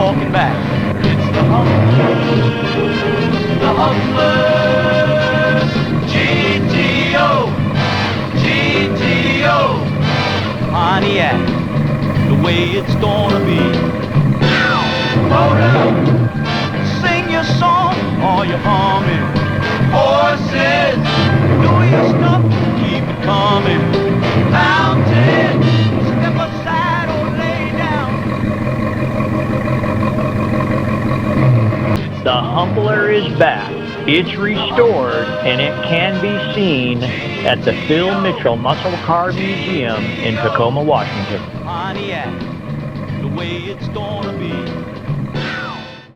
walking back. It's the Humblers GTO, Pontiac, the way it's gonna be. Hold up, sing your song or you're humming. Horses, do your stuff, keep it coming. Mountain, step aside or lay down. The Humbler is back. It's restored, and it can be seen at the Phil Mitchell Muscle Car Museum in Tacoma, Washington. Pontiac, the way it's gonna be.